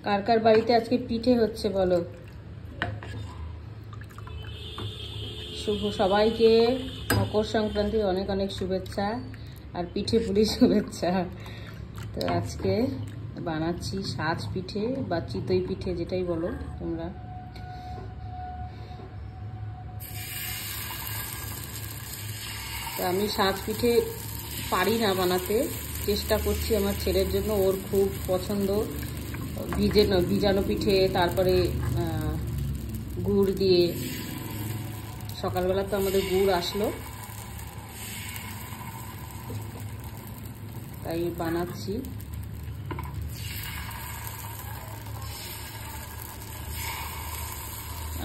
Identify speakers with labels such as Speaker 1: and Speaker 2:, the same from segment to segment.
Speaker 1: কার কার বাড়িতে আজকে পিঠে হচ্ছে বলো। শুভ সবাইকে মকর সংক্রান্তির অনেক অনেক শুভেচ্ছা আর পিঠে পুলি শুভেচ্ছা। তো আজকে বানাচ্ছি সাজ পিঠে বা চিতই পিঠে, যেটাই বলো তোমরা। তো আমি সাজ পিঠে পারি না বানাতে, চেষ্টা করছি আমার ছেলের জন্য, ওর খুব পছন্দ ভিজানো পিঠে, তারপরে গুড় দিয়ে। সকালবেলা তো আমাদের গুড় আসলো, তাই বানাচ্ছি।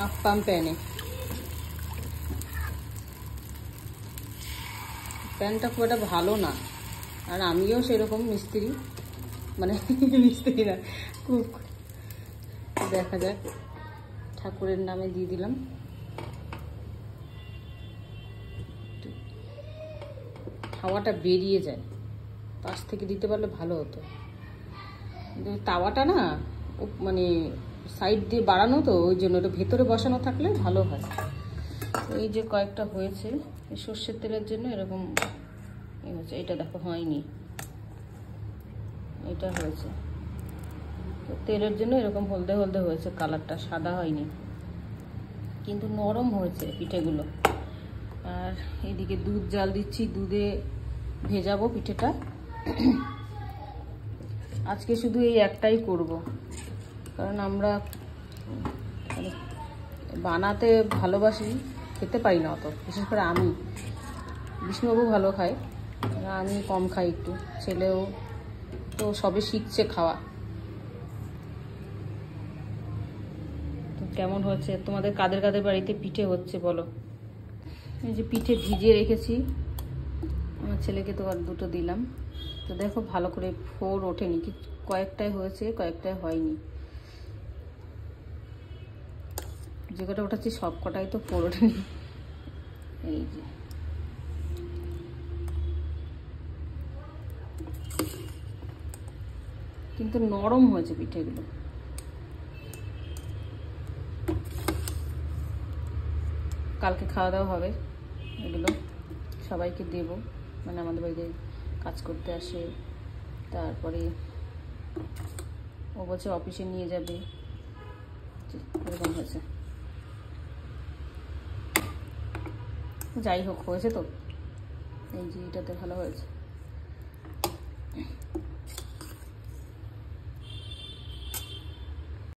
Speaker 1: আপ্পাম প্যানটা খুব একটা ভালো না, আর আমিও সেরকম মিস্ত্রি, মানে মিস্ত্রি না, কুক। দেখা যাক, ঠাকুরের নামে দিয়ে দিলাম। হাওয়াটা বেরিয়ে যায়, পাশ থেকে দিতে পারলে ভালো হতো, কিন্তু তাওয়াটা না মানে সাইড দিয়ে বাড়ানো, তো ওই জন্য ওটা ভেতরে বসানো থাকলে ভালো হয়। এই যে কয়েকটা হয়েছে, সর্ষের তেলের জন্য এরকম হয়েছে। এটা দেখো হয়নি, এটা হয়েছে, তো তেলের জন্য এরকম হলদে হলদে হয়েছে, কালারটা সাদা হয়নি, কিন্তু নরম হয়েছে পিঠেগুলো। আর এদিকে দুধ জাল দিচ্ছি, দুধে ভেজাবো পিঠেটা। আজকে শুধু এই একটাই করব, কারণ আমরা বানাতে ভালোবাসি, খেতে পারি না অত, বিশেষ করে আমি। বিষ্ণুবাবু ভালো খায়, আমি কম খাই একটু, ছেলেও তো সবে শিখছে খাওয়া। তো কেমন হচ্ছে তোমাদের, কাদের কাদের বাড়িতে পিঠে হচ্ছে বলো। এই যে পিঠে ভিজিয়ে রেখেছি, আমার ছেলেকে তো আর দুটো দিলাম। তো দেখো ভালো করে ফোর ওঠেনি, কি কয়েকটাই হয়েছে, কয়েকটাই হয়নি। যে কটা ওঠাচ্ছি সব কটাই তো ফোর ওঠেনি। এই যে কিন্তু নরম হয়েছে পিঠেগুলো। কালকে খাওয়া দাওয়া হবে, এগুলো সবাইকে দেব, মানে আমাদের বাড়িতে কাজ করতে আসে, তারপরে ও বলছে অফিসে নিয়ে যাবে, এরকম হয়েছে। যাই হোক, হয়েছে তো, এই যে এটাতে ভালো হয়েছে।